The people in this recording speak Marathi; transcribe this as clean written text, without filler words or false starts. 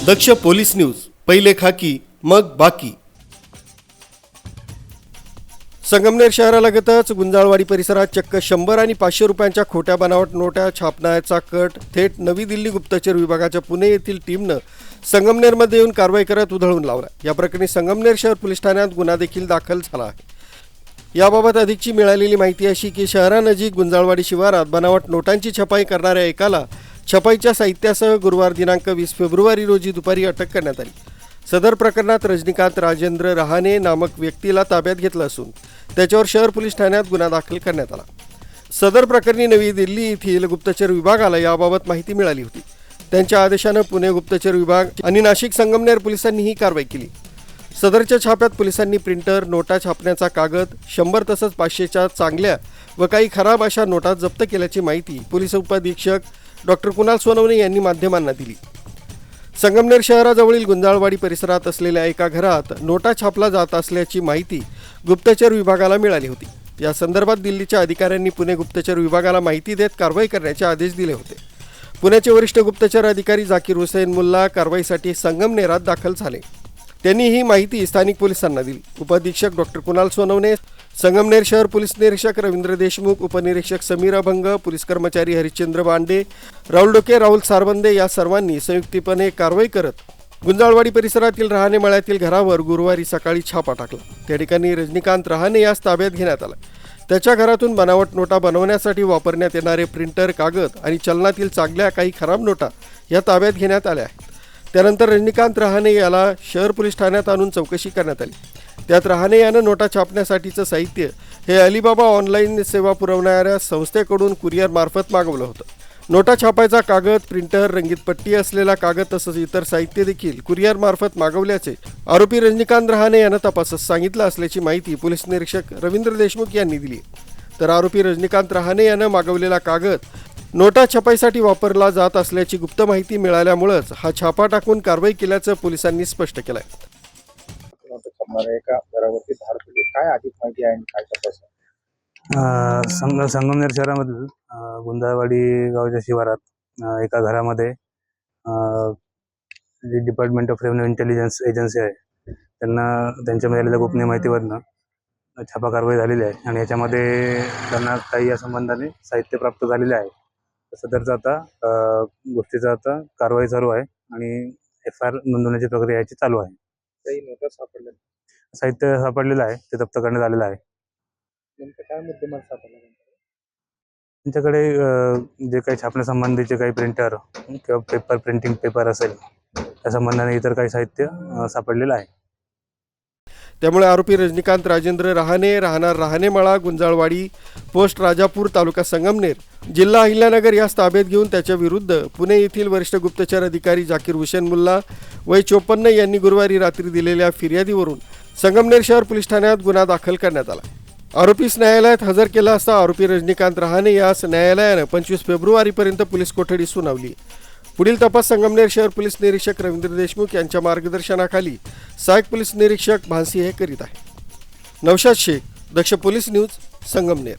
दक्ष पोलीस न्यूज, पहिले खाकी मग बाकी। संगमनेर शहरालगतच गुंजाळवाडी परिसरात चक्क 100 आणि 500 रुपयांच्या खोट्या बनावट नोटा छापण्याचा कट थेट नवी दिल्ली गुप्तचर विभागाच्या पुणे येथील टीमनं संगमनेरमध्ये येऊन कारवाई करत उधळून लावला। या प्रकरणी संगमनेर शहर पोलीस ठाण्यात गुन्हा देखील दाखल झाला आहे। याबाबत अधिकची मिळालेली माहिती अशी की शहरानजीक गुंजाळवाडी शिवारात बनावट नोटांची छपाई करणाऱ्या एकाला छपाईच्या साहित्यासह गुरुवार दिनांक 20 फेब्रुवारी रोजी दुपारी अटक करण्यात आली। सदर प्रकरणात रजनीकांत राजेंद्र रहाणे नामक व्यक्तीला ताब्यात घेतलं असून त्याच्यावर शहर पोलीस ठाण्यात गुन्हा दाखल करण्यात आला। सदर प्रकरणी नवी दिल्ली येथील गुप्तचर विभागाला याबाबत माहिती मिळाली होती। त्यांच्या आदेशानं पुणे गुप्तचर विभाग आणि नाशिक संगमनेर पोलिसांनी ही कारवाई केली। सदरच्या छाप्यात पोलिसांनी प्रिंटर, नोटा छापण्याचा कागद, 100 तसंच 500च्या चांगल्या व काही खराब अशा नोटा जप्त केल्याची माहिती पोलीस उपअधीक्षक डॉक्टर कुणाल सोनवणे यांनी माध्यमांना दिली। संगमनेर शहराजवळील गुंजाळवाडी परिसरात असलेल्या एका घरात नोटा छापला जात असल्याची माहिती गुप्तचर विभागाला मिळाली होती। या संदर्भात दिल्लीच्या अधिकाऱ्यांनी पुणे गुप्तचर विभागाला माहिती देत कारवाई करण्याचे आदेश दिले होते। पुण्याचे वरिष्ठ गुप्तचर अधिकारी जाकीर हुसेन मुल्ला कारवाईसाठी संगमनेरात दाखल झाले। त्यांनी ही माहिती स्थानिक पोलिसांना दिली। उपअधीक्षक डॉक्टर कुणाल सोनवणे, संगमनेर शहर पोलीस निरीक्षक रवींद्र देशमुख, उपनिरीक्षक समीर अभंग, पोलीस कर्मचारी हरिश्चंद्र बांडे, राहुल डोके, राहुल सारबंदे या सर्वांनी संयुक्तपणे कारवाई करत गुंजाळवाडी परिसरातील रहाणे मळ्यातील घरावर गुरुवारी सकाळी छापा टाकला। त्या ठिकाणी रजनीकांत रहाणे यास ताब्यात घेण्यात आला। त्याच्या घरातून बनावट नोटा बनवण्यासाठी वापरण्यात येणारे प्रिंटर, कागद आणि चलनातील चांगल्या काही खराब नोटा या ताब्यात घेण्यात आल्या आहेत। त्यानंतर रजनीकांत रहाणे याला शहर पोलीस ठाण्यात आणून चौकशी करण्यात आली। त्यात रहाणे यानं नोटा छापण्यासाठीचं साहित्य हे अलिबाबा ऑनलाईन सेवा पुरवणाऱ्या संस्थेकडून कुरिअर मार्फत मागवलं होतं। नोटा छापायचा कागद, प्रिंटर, रंगीत पट्टी असलेला कागद तसंच इतर साहित्य देखील कुरिअर मार्फत मागवल्याचे आरोपी रजनीकांत रहाणे यानं तपासात सांगितलं असल्याची माहिती पोलीस निरीक्षक रवींद्र देशमुख यांनी दिली। तर आरोपी रजनीकांत रहाणे यानं मागवलेला कागद नोटा छपाईसाठी वापरला जात असल्याची गुप्त माहिती मिळाल्यामुळेच हा छापा टाकून कारवाई केल्याचं पोलिसांनी स्पष्ट केलं आहे। संगमनेर शहरामधील गुंजाळवाडी गावच्या शिवारात एका घरामध्ये जी department of revenue intelligence agency आहे त्यांना त्यांच्या मिळालेल्या गोपनीय माहितीवरनं छापा कारवाई झालेली आहे आणि याच्यामध्ये त्यांना काही या संबंधाने साहित्य प्राप्त झालेले आहे। सदरचा आता गोष्टीचा आता कारवाई चालू आहे आणि FIR नोंदवण्याची प्रक्रिया याची चालू आहे। काही नोटा सापडल्या, साहित्य सापडलेलं आहे, ते जप्त करण्यात आलेलं आहे। नेमकं काय मुद्देमाल सापडला त्यांच्याकडे जे काही छापण्यासंबंधीचे काही प्रिंटर किंवा पेपर, प्रिंटिंग पेपर असेल त्या संबंधाने इतर काही साहित्य सापडलेलं आहे। त्यामुळे आरोपी रजनीकांत राजेंद्र रहाणे, राहणार रहाणेमळा, गुंजाळवाडी, पोस्ट राजापूर, तालुका संगमनेर, जिल्हा अहिल्यानगर यास ताब्यात घेऊन त्याच्या विरुद्ध पुणे येथील वरिष्ठ गुप्तचर अधिकारी जाकीर हुसेन मुल्ला वय 54 यांनी गुरुवारी रात्री दिलेल्या फिर्यादीवरून संगमनेर शहर पोलीस ठाण्यात गुन्हा दाखल करण्यात आला। आरोपीस न्यायालयात हजर केला असता आरोपी रजनीकांत रहाणे यास न्यायालयानं 25 फेब्रुवारीपर्यंत पोलीस कोठडी सुनावली। पुढील तपास संगमनेर शहर पोलीस निरीक्षक रवींद्र देशमुख यांच्या मार्गदर्शनाखाली सहाय्यक पोलीस निरीक्षक भानसी हे करीत आहे। नौशाद शेख, दक्ष पोलीस न्यूज, संगमनेर।